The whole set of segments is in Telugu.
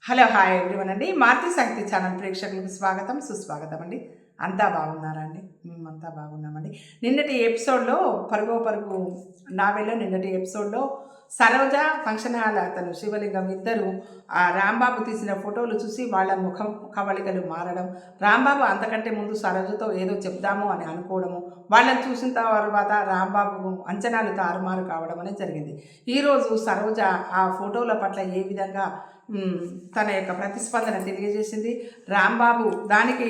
హలో హాయ్ ఎవ్రీవన్ అండి. మారుతి సాహిత్య ఛానల్ ప్రేక్షకులకు స్వాగతం సుస్వాగతం అండి. అంతా బాగున్నారా అండి? మేమంతా బాగున్నామండి. నిన్నటి ఎపిసోడ్లో పరుగు నావెల్లో నిన్నటి ఎపిసోడ్లో సరోజ ఫంక్షన్ హాల్ అతను శివలింగం ఇద్దరు రాంబాబు తీసిన ఫోటోలు చూసి వాళ్ళ ముఖం కవళికలు మారడం, రాంబాబు అంతకంటే ముందు సరోజతో ఏదో చెప్దాము అని అనుకోవడము, వాళ్ళని చూసిన తర్వాత రాంబాబు అంచనాలు తారుమారు కావడం అనేది జరిగింది. ఈరోజు సరోజ ఆ ఫోటోల పట్ల ఏ విధంగా తన యొక్క ప్రతిస్పందన తెలియజేసింది, రాంబాబు దానికి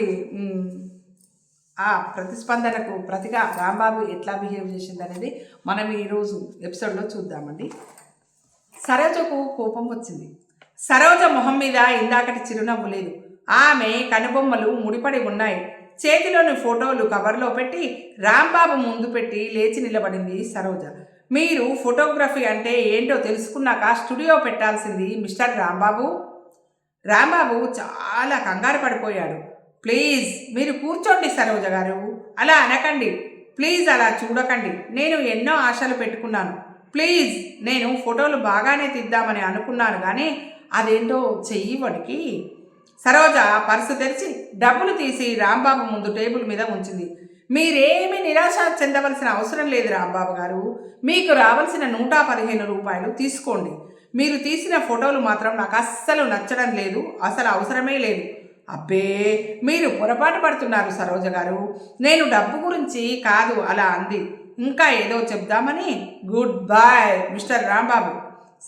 ఆ ప్రతిస్పందనకు ప్రతిగా రాంబాబు ఎట్లా బిహేవ్ చేసింది అనేది మనం ఈరోజు ఎపిసోడ్లో చూద్దామండి. సరోజకు కోపం వచ్చింది. సరోజ మొహం మీద ఇందాకటి చిరునవ్వు లేదు. ఆమె కనుబొమ్మలు ముడిపడి ఉన్నాయి. చేతిలోని ఫోటోలు కవర్లో పెట్టి రాంబాబు ముందు పెట్టి లేచి నిలబడింది సరోజ. మీరు ఫోటోగ్రఫీ అంటే ఏంటో తెలుసుకున్నాక స్టూడియో పెట్టాల్సింది మిస్టర్ రాంబాబు. రాంబాబు చాలా కంగారు పడిపోయాడు. ప్లీజ్ మీరు కూర్చోండి సరోజ గారు, అలా అనకండి, ప్లీజ్ అలా చూడకండి, నేను ఎన్నో ఆశలు పెట్టుకున్నాను, ప్లీజ్ నేను ఫోటోలు బాగానే తీద్దామని అనుకున్నాను కానీ అదేంటో చెయ్యి వడికి. సరోజ పర్సు తెరిచి డబ్బులు తీసి రాంబాబు ముందు టేబుల్ మీద ఉంచింది. మీరేమీ నిరాశ చెందవలసిన అవసరం లేదు రాంబాబు గారు, మీకు రావాల్సిన 115 రూపాయలు తీసుకోండి. మీరు తీసిన ఫోటోలు మాత్రం నాకు అస్సలు నచ్చడం లేదు, అసలు అవసరమే లేదు. అబ్బే మీరు పొరపాటు పడుతున్నారు సరోజ గారు, నేను డబ్బు గురించి కాదు అలా అంది. ఇంకా ఏదో చెప్దామని. Good boy mister Rambabu.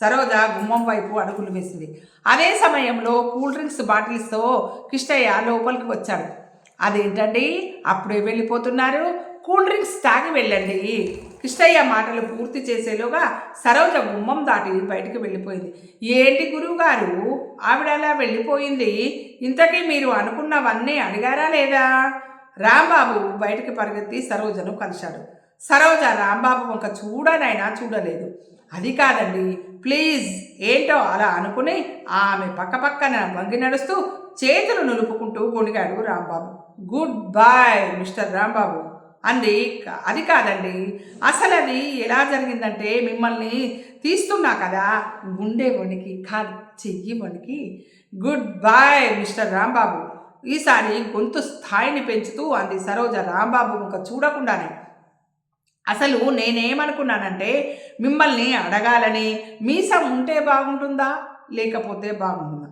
Saroja గుమ్మం వైపు అడుగులు వేసింది. అదే సమయంలో కూల్ డ్రింక్స్ బాటిల్స్తో కిష్టయ్య లోపలికి వచ్చాడు. అదేంటండి అప్పుడే వెళ్ళిపోతున్నారు, కూల్ డ్రింక్స్ తాగి వెళ్ళండి. కిష్టయ్య మాటలు పూర్తి చేసేలోగా సరోజ గుమ్మం దాటి బయటికి వెళ్ళిపోయింది. ఏంటి గురువుగారు ఆవిడ అలా వెళ్ళిపోయింది, ఇంతకీ మీరు అనుకున్నవన్నీ అడిగారా లేదా? రాంబాబు బయటికి పరిగెత్తి సరోజను కలిశాడు. సరోజ రాంబాబు వంక చూడనైనా చూడలేదు. అది కాదండి ప్లీజ్, ఏంటో అలా అనుకుని ఆమె పక్కపక్కన వంగి నడుస్తూ చేతులు నులుపుకుంటూ గొణిగాడు Rambabu. Good boy mister Rambabu అంది. అది కాదండి, అసలు అది ఎలా జరిగిందంటే మిమ్మల్ని తీస్తున్నా కదా, గుండె వణికి కాదు చెయ్యి వణికి. Good boy mister Rambabu. ఈసారి గొంతు స్థాయిని పెంచుతూ అంది సరోజ రాంబాబు ఇంకా చూడకుండానే. అసలు నేనేమనుకున్నానంటే మిమ్మల్ని అడగాలని, మీసం ఉంటే బాగుంటుందా లేకపోతే బాగుంటుందా.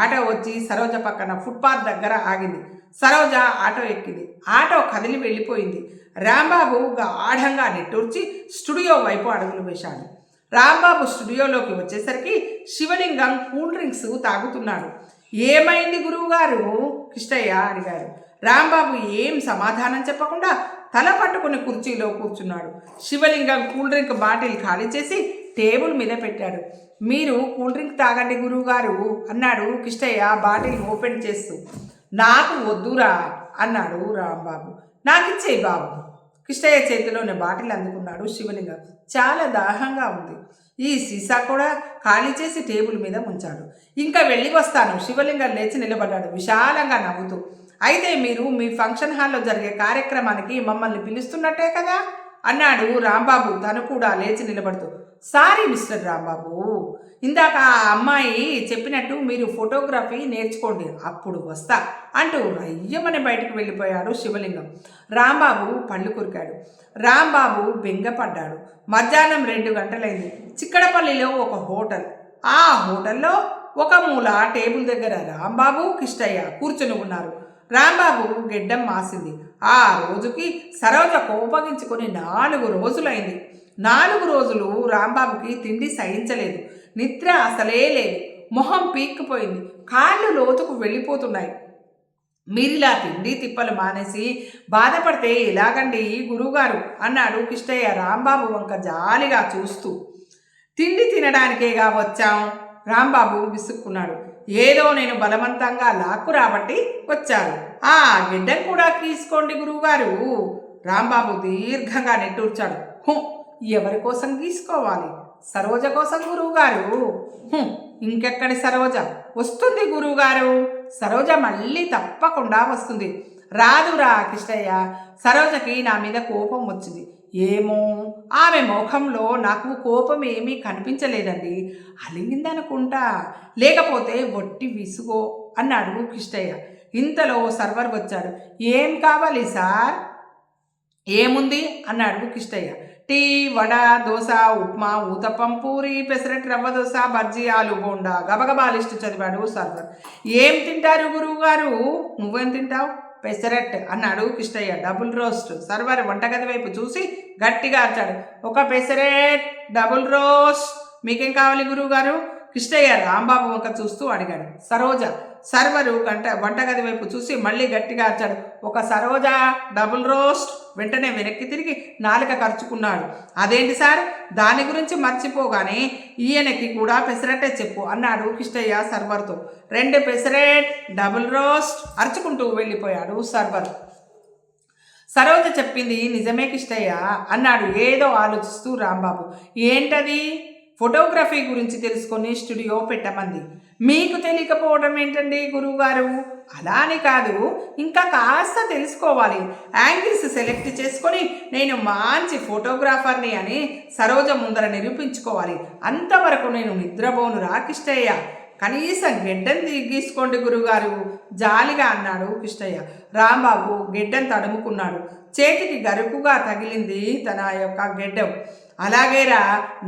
ఆటో వచ్చి సరోజ పక్కన ఫుట్పాత్ దగ్గర ఆగింది. సరోజ ఆటో ఎక్కింది. ఆటో కదిలి వెళ్ళిపోయింది. రాంబాబు గాఢంగా నిట్టూర్చి స్టూడియో వైపు అడుగులు వేశాడు. రాంబాబు స్టూడియోలోకి వచ్చేసరికి శివలింగం కూల్ డ్రింక్స్ తాగుతున్నాడు. ఏమైంది గురువుగారు కిష్టయ్య అడిగారు. రాంబాబు ఏం సమాధానం చెప్పకుండా తల పట్టుకుని కుర్చీలో కూర్చున్నాడు. శివలింగం కూల్ డ్రింక్ బాటిల్ ఖాళీ చేసి టేబుల్ మీద పెట్టాడు. మీరు కూల్ డ్రింక్ తాగండి గురువుగారు అన్నాడు కిష్టయ్య బాటిల్ ఓపెన్ చేస్తూ. నాకు వద్దురా అన్నాడు రాంబాబు. నాకిచ్చేయి బాబు. కిష్టయ్య చేతిలోని బాటిల్ అందుకున్నాడు శివలింగం. చాలా దాహంగా ఉంది. ఈ సీసా కూడా ఖాళీ చేసి టేబుల్ మీద ఉంచాడు. ఇంకా వెళ్ళి వస్తాను. శివలింగం లేచి నిలబడ్డాడు విశాలంగా నవ్వుతూ. అయితే మీరు మీ ఫంక్షన్ హాల్లో జరిగే కార్యక్రమానికి మమ్మల్ని పిలుస్తున్నట్టే కదా అన్నాడు రాంబాబు తను కూడా లేచి నిలబడుతూ. సారీ మిస్టర్ రాంబాబు, ఇందాక ఆ అమ్మాయి చెప్పినట్టు మీరు ఫోటోగ్రఫీ నేర్చుకోండి, అప్పుడు వస్తా అంటూ రయ్యమని బయటకు వెళ్ళిపోయాడు శివలింగం. రాంబాబు పళ్ళు కొరికాడు. రాంబాబు బెంగపడ్డాడు. మధ్యాహ్నం 2 గంటలైంది. చిక్కడపల్లిలో ఒక హోటల్. ఆ హోటల్లో ఒక మూల టేబుల్ దగ్గర రాంబాబు కిష్టయ్య కూర్చుని ఉన్నారు. రాంబాబు గెడ్డం మాసింది. ఆ రోజుకి సరోజ కోపగించుకొని 4 రోజులైంది. 4 రోజులు రాంబాబుకి తిండి సహించలేదు. నిద్ర అసలే లేదు. మొహం పీక్కుపోయింది. కాళ్ళు లోతుకు వెళ్ళిపోతున్నాయి. మీరిలా తిండి తిప్పలు మానేసి బాధపడితే ఎలాగండి గురువుగారు అన్నాడు కిష్టయ్య రాంబాబు వంక జాలిగా చూస్తూ. తిండి తినడానికేగా వచ్చాం రాంబాబు విసుక్కున్నాడు. ఏదో నేను బలవంతంగా లాక్కు రాబట్టి వచ్చారు. ఆ గిడ్డం కూడా తీసుకోండి గురువుగారు. రాంబాబు దీర్ఘంగా నెట్టూర్చాడు. ఎవరి కోసం తీసుకోవాలి? సరోజ కోసం గురువుగారు. ఇంకెక్కడి సరోజ వస్తుంది గురువుగారు? సరోజ మళ్ళీ తప్పకుండా వస్తుంది. రాదురా కిష్టయ్య, సరోజకి నా మీద కోపం వచ్చింది. ఏమో ఆమె ముఖంలో నాకు కోపం ఏమీ కనిపించలేదండి. అలిగిందనుకుంటా, లేకపోతే వట్టి విసుగో అన్నాడు కిష్టయ్య. ఇంతలో సర్వర్ వచ్చాడు. ఏం కావాలి సార్? ఏముంది అన్నాడు కిష్టయ్య. టీ, వడ, దోశ, ఉప్మా, ఊతప్పం, పూరి, పెసరట్టు, రవ్వ దోశ, బజ్జీ, ఆలు బోండా. గబగబా లిస్టు చదివాడు సర్వర్. ఏం తింటారు గురువుగారు? నువ్వేం తింటావు? పెసరట్ అన్నాడు కిష్టయ్య. Double roast. సర్వర్ వంటగది వైపు చూసి గట్టిగా అరిచాడు. ఒక పెసరెట్, డబుల్ రోస్ట్. మీకేం కావాలి గురువుగారు? కిష్టయ్య రాంబాబు వంక చూస్తూ అడిగాడు. సరోజ. సర్వరు వంటగది వైపు చూసి మళ్ళీ గట్టిగా అరిచాడు. ఒక సరోజ, డబుల్ రోస్ట్. వెంటనే వెనక్కి తిరిగి నాలుక ఖర్చుకున్నాడు. అదేంటి సార్? దాని గురించి మర్చిపోగానే ఈయనకి కూడా పెసరట్టే చెప్పు అన్నాడు కిష్టయ్య సర్వర్తో. 2 పెసరెట్, డబుల్ రోస్ట్ అరుచుకుంటూ వెళ్ళిపోయాడు సర్వర్. సరోజ చెప్పింది నిజమే కిష్టయ్య అన్నాడు ఏదో ఆలోచిస్తూ రాంబాబు. ఏంటది? ఫోటోగ్రఫీ గురించి తెలుసుకొని స్టూడియో పెట్టమంది. మీకు తెలియకపోవడం ఏంటండి గురువుగారు? అలా అని కాదు, ఇంకా కాస్త తెలుసుకోవాలి. యాంగిల్స్ సెలెక్ట్ చేసుకొని నేను మంచి ఫోటోగ్రాఫర్ని అని సరోజ ముందర నిరూపించుకోవాలి. అంతవరకు నేను నిద్రపోను రా కిష్టయ్య. కనీసం గెడ్డం గీసుకోండి గురుగారు జాలిగా అన్నాడు కిష్టయ్య. రాంబాబు గెడ్డం తడుముకున్నాడు. చేతికి గరుకుగా తగిలింది తన యొక్క గెడ్డం. అలాగేరా,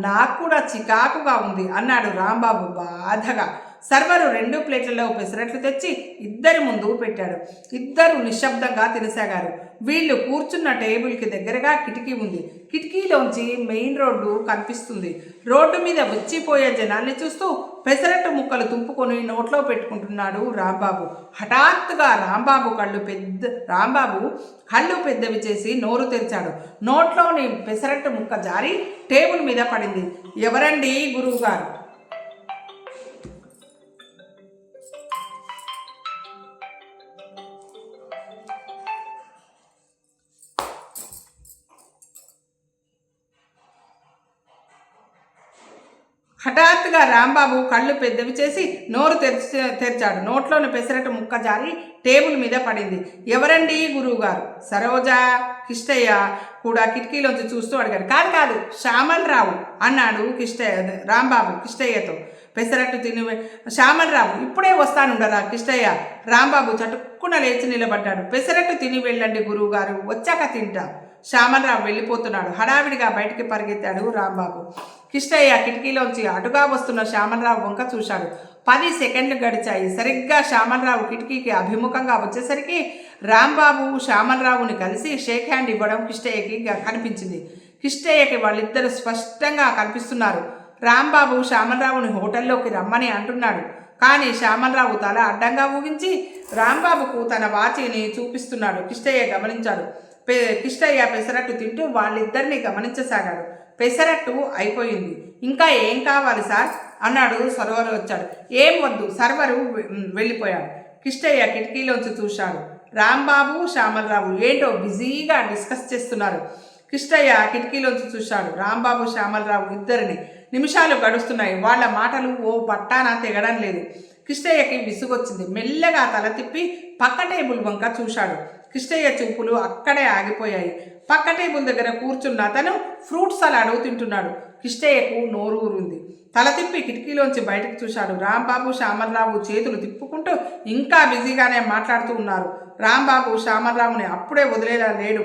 నాకు కూడా చికాకుగా ఉంది అన్నాడు రాంబాబు బాధగా. సర్వరు 2 ప్లేట్లలో పెసరట్లు తెచ్చి ఇద్దరి ముందు పెట్టాడు. ఇద్దరు నిశ్శబ్దంగా తినసాగారు. వీళ్ళు కూర్చున్న టేబుల్కి దగ్గరగా కిటికీ ఉంది. కిటికీలోంచి మెయిన్ రోడ్డు కనిపిస్తుంది. రోడ్డు మీద వచ్చిపోయే జనాల్ని చూస్తూ పెసరట్టు ముక్కలు తుంపుకొని నోట్లో పెట్టుకుంటున్నాడు రాంబాబు. హఠాత్తుగా రాంబాబు కళ్ళు పెద్దవి చేసి నోరు తెరిచాడు. నోట్లోని పెసరట్టు ముక్క జారి టేబుల్ మీద పడింది. ఎవరండి గురువుగారు? హఠాత్తుగా రాంబాబు కళ్ళు పెద్దవి చేసి నోరు తెరిచాడు. నోట్లోని పెసరట్టు ముక్క జారి టేబుల్ మీద పడింది. ఎవరండి గురువుగారు? సరోజ. కిష్టయ్య కూడా కిటికీలోంచి చూస్తూ అడిగాడు. కాదు శ్యామల్ రావు అన్నాడు రాంబాబు కిష్టయ్యతో. పెసరట్టు తిని శ్యామల్ రావు ఇప్పుడే వస్తానుండరా కిష్టయ్య. రాంబాబు చటుక్కున లేచి నిలబడ్డాడు. పెసరట్టు తిని వెళ్ళండి గురువుగారు, వచ్చాక తింటా. శ్యామలరావు వెళ్ళిపోతున్నాడు. హడావిడిగా బయటికి పరిగెత్తాడు రాంబాబు. కిష్టయ్య కిటికీలోంచి అటుగా వస్తున్న శ్యామలరావు వంక చూశాడు. 10 సెకండ్లు గడిచాయి. సరిగ్గా శ్యామలరావు కిటికీకి అభిముఖంగా వచ్చేసరికి రాంబాబు శ్యామలరావుని కలిసి షేక్ హ్యాండ్ ఇవ్వడం కిష్టయ్యకి కనిపించింది. కిష్టయ్యకి వాళ్ళిద్దరూ స్పష్టంగా కనిపిస్తున్నారు. రాంబాబు శ్యామలరావుని హోటల్లోకి రమ్మని అంటున్నాడు. కానీ శ్యామలరావు తల అడ్డంగా ఊగించి రాంబాబుకు తన వాచిని చూపిస్తున్నాడు. కిష్టయ్య గమనించాడు. కిష్టయ్య పెసరట్టు తింటూ వాళ్ళిద్దరినీ గమనించసాగాడు. పెసరట్టు అయిపోయింది. ఇంకా ఏం కావాలి సార్ అన్నాడు. సర్వరు వచ్చాడు. ఏం వద్దు, సర్వరు వెళ్ళిపోయాడు. కిష్టయ్య కిటికీలోంచి చూశాడు. రాంబాబు శ్యామలరావు ఏంటో బిజీగా డిస్కస్ చేస్తున్నారు. కిష్టయ్య కిటికీలోంచి చూశాడు. రాంబాబు శ్యామలరావు ఇద్దరిని. నిమిషాలు గడుస్తున్నాయి. వాళ్ళ మాటలు ఓ పట్టాన తెగడం లేదు. కిష్టయ్యకి విసుగొచ్చింది. మెల్లగా తల తిప్పి పక్క టేబుల్ వంక చూశాడు. కిష్టయ్య చూపులు అక్కడే ఆగిపోయాయి. పక్క టేబుల్ దగ్గర కూర్చున్న అతను ఫ్రూట్ సలాడ్ తింటున్నాడు. కిష్టయ్యకు నోరు ఊరింది. తల తిప్పి కిటికీలోంచి బయటకు చూశాడు. రాంబాబు శ్యామలరావు చేతులు తిప్పుకుంటూ ఇంకా బిజీగానే మాట్లాడుతూ ఉన్నారు. రాంబాబు శ్యామలరావుని అప్పుడే వదిలేలా లేడు.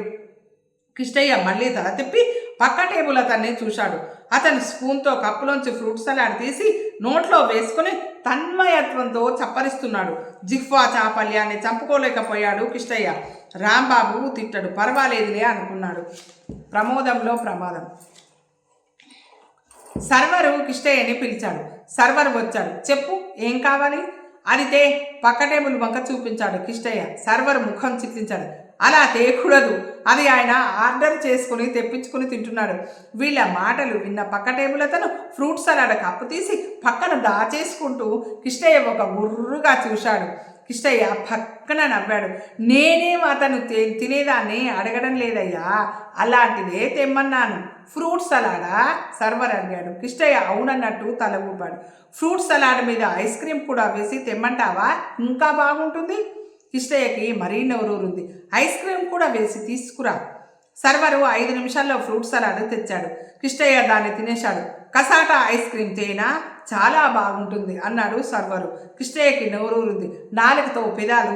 కిష్టయ్య మళ్ళీ తల తిప్పి పక్క టేబుల్ అతన్ని చూశాడు. అతను స్పూన్తో కప్పులోంచి ఫ్రూట్ సలాడ్ తీసి నోట్లో వేసుకుని తన్మయత్వంతో చప్పరిస్తున్నాడు. జిహ్వా చాపల్యాన్ని చంపుకోలేకపోయాడు కిష్టయ్య. రాంబాబు తిట్టడు, పర్వాలేదులే అనుకున్నాడు. ప్రమోదంలో ప్రమాదం. సర్వరు కిష్టయ్యని పిలిచాడు. సర్వర్ వచ్చాడు. చెప్పు, ఏం కావాలి? అదితే పక్క టేబుల్ వంక చూపించాడు కిష్టయ్య. సర్వర్ ముఖం చిట్లించాడు. అలా తేకూడదు, అది ఆయన ఆర్డర్ చేసుకుని తెప్పించుకుని తింటున్నాడు. వీళ్ళ మాటలు విన్న పక్క టేబుల్ అతను ఫ్రూట్ సలాడ్ కప్పు తీసి పక్కన దాచేసుకుంటూ కిష్టయ్య ఒక గుర్రుగా చూశాడు. కిష్టయ్య పక్కన నవ్వాడు. నేనేం అతను తినేదాన్ని అడగడం లేదయ్యా, అలాంటిదే తెమ్మన్నాను. ఫ్రూట్ సలాడా? సర్వర్ అడిగాడు. కిష్టయ్య అవునన్నట్టు తల ఊపాడు. ఫ్రూట్ సలాడ్ మీద ఐస్ క్రీమ్ కూడా వేసి తెమ్మంటావా? ఇంకా బాగుంటుంది. కిష్టయ్యకి మరీ నోరూరుంది. ఐస్ క్రీమ్ కూడా వేసి తీసుకురా. సర్వరు 5 నిమిషాల్లో ఫ్రూట్ సలాడ్ తెచ్చాడు. కిష్టయ్య దాన్ని తినేశాడు. కసాట ఐస్ క్రీమ్ తేనా చాలా బాగుంటుంది అన్నాడు సర్వరు. కిష్టయ్యకి నోరూరుంది. నాలుకతో పెదాలు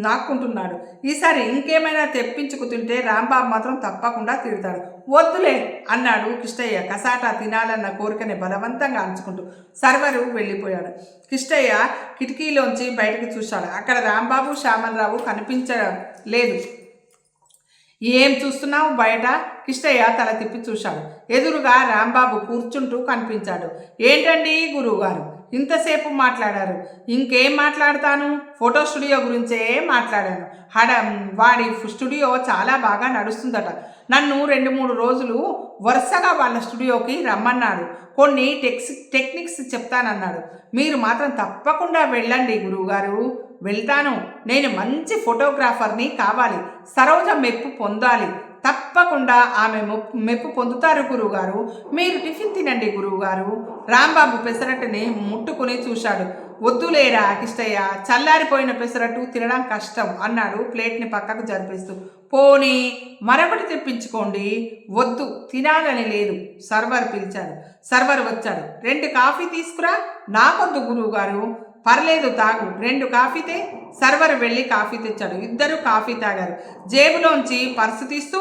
నాక్కుంటున్నాడు. ఈసారి ఇంకేమైనా తెప్పించుకు తింటే రాంబాబు మాత్రం తప్పకుండా తిడతాడు. వద్దులే అన్నాడు కిష్టయ్య కసాట తినాలన్న కోరికని బలవంతంగా అంచుకుంటూ. సర్వరు వెళ్ళిపోయాడు. కిష్టయ్య కిటికీలోంచి బయటకు చూశాడు. అక్కడ రాంబాబు శ్యామలరావు కనిపించలేదు. ఏం చూస్తున్నావు బయట? కిష్టయ్య తల తిప్పి చూశాడు. ఎదురుగా రాంబాబు కూర్చుంటూ కనిపించాడు. ఏంటండి గురువుగారు ఇంతసేపు మాట్లాడారు? ఇంకేం మాట్లాడతాను, ఫోటో స్టూడియో గురించే మాట్లాడాను. వాడి స్టూడియో చాలా బాగా నడుస్తుందట. నన్ను 2-3 రోజులు వరుసగా వాళ్ళ స్టూడియోకి రమ్మన్నాడు. కొన్ని టెక్నిక్స్ చెప్తానన్నాడు. మీరు మాత్రం తప్పకుండా వెళ్ళండి గురువుగారు. వెళ్తాను. నేను మంచి ఫోటోగ్రాఫర్ని కావాలి. సరోజ మెప్పు పొందాలి. తప్పకుండా ఆమె మెప్పు పొందుతారు గురువుగారు. మీరు టిఫిన్ తినండి గురువుగారు. రాంబాబు పెసరట్టుని ముట్టుకుని చూశాడు. వద్దులేరా కిష్టయ్య, చల్లారిపోయిన పెసరట్టు తినడం కష్టం అన్నాడు ప్లేట్ని పక్కకు జరిపిస్తూ. పోనీ మరొకటి తెప్పించుకోండి. వద్దు, తినాలని లేదు. సర్వర్ పిలిచాడు. సర్వర్ వచ్చాడు. 2 కాఫీ తీసుకురా. నాకొద్దు గురువుగారు. పర్లేదు తాగు. 2 కాఫీతే. సర్వర్ వెళ్ళి కాఫీ తెచ్చాడు. ఇద్దరు కాఫీ తాగారు. జేబులోంచి పర్సు తీస్తూ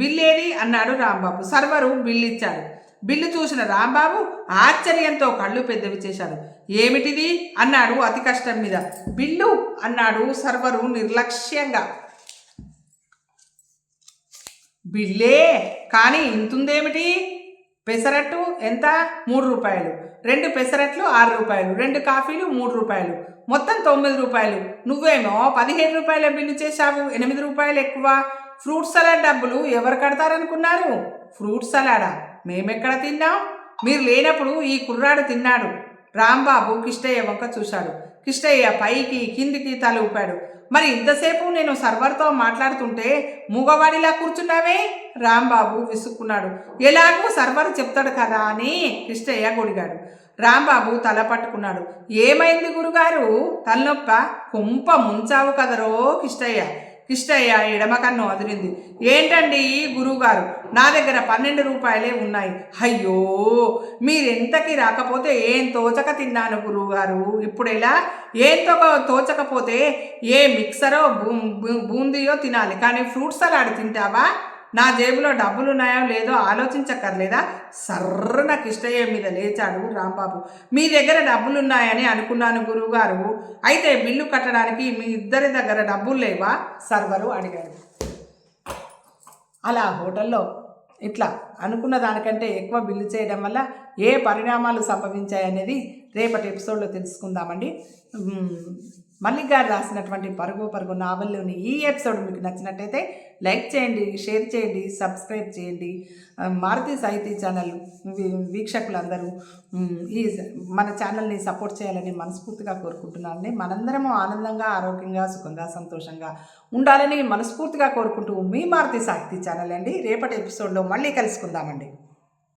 బిల్లేది అన్నాడు రాంబాబు. సర్వరు బిల్లు ఇచ్చాడు. బిల్లు చూసిన రాంబాబు ఆశ్చర్యంతో కళ్ళు పెద్దవి చేశాడు. ఏమిటిది అన్నాడు అతి కష్టం మీద. బిల్లు అన్నాడు సర్వరు నిర్లక్ష్యంగా. బిల్లే కానీ ఇంతుందేమిటి? పెసరట్టు ఎంత? 3 రూపాయలు. 2 పెసరట్లు 6 రూపాయలు. 2 కాఫీలు 3 రూపాయలు. మొత్తం 9 రూపాయలు. నువ్వేమో 17 రూపాయల బిల్లు చేశావు. 8 రూపాయలు ఎక్కువ. ఫ్రూట్ సలాడ్ డబ్బులు ఎవరు కడతారనుకున్నారు? ఫ్రూట్ సలాడా? మేమెక్కడ తిన్నాం? మీరు లేనప్పుడు ఈ కుర్రాడు తిన్నాడు. రాంబాబు కిష్టయ్య వంక చూశాడు. కిష్టయ్య పైకి కిందికి తల ఊపాడు. మరి ఇంతసేపు నేను సర్వర్తో మాట్లాడుతుంటే మూగవాడిలా కూర్చున్నావే? రాంబాబు విసుక్కున్నాడు. ఎలాగూ సర్వర్ చెప్తాడు కదా అని కిష్టయ్య గొడిగాడు. రాంబాబు తల పట్టుకున్నాడు. ఏమైంది గురుగారు? తలనొప్ప? కుంప ముంచావు కదరో కిష్టయ్య. కిష్టయ్య ఎడమ కన్ను అదిరింది. ఏంటండి గురువుగారు, నా దగ్గర 12 రూపాయలే ఉన్నాయి. అయ్యో, మీరెంతకి రాకపోతే ఏం తోచక తిన్నాను గురువుగారు. ఇప్పుడు ఎలా? ఏం తోచకపోతే ఏ మిక్సరో బూందీయో తినాలి, కానీ ఫ్రూట్ సలాడ్ తింటావా? నా జేబులో డబ్బులున్నాయో లేదో ఆలోచించక్కర్లేదా? సర్రన కిష్టయ్య మీద లేచాడు రాంబాబు. మీ దగ్గర డబ్బులున్నాయని అనుకున్నాను గురువుగారు. అయితే బిల్లు కట్టడానికి మీ ఇద్దరి దగ్గర డబ్బులు లేవా? సర్వరు అడిగాడు. అలా హోటల్లో ఇట్లా అనుకున్న దానికంటే ఎక్కువ బిల్లు చేయడం వల్ల ఏ పరిణామాలు సంభవించాయనేది రేపటి ఎపిసోడ్లో తెలుసుకుందామండి. మల్లిక్ గారు రాసినటువంటి పరుగు పరుగు నావల్లోని ఈ ఎపిసోడ్ మీకు నచ్చినట్టయితే లైక్ చేయండి, షేర్ చేయండి, సబ్స్క్రైబ్ చేయండి. మారుతి సాహితీ ఛానల్ వీక్షకులందరూ మన ఛానల్ని సపోర్ట్ చేయాలని మనస్ఫూర్తిగా కోరుకుంటున్నానండి. మనందరము ఆనందంగా, ఆరోగ్యంగా, సుఖంగా, సంతోషంగా ఉండాలని మనస్ఫూర్తిగా కోరుకుంటూ మీ మారుతి సాహితీ ఛానల్ అండి. రేపటి ఎపిసోడ్లో మళ్ళీ కలుసుకుందామండి.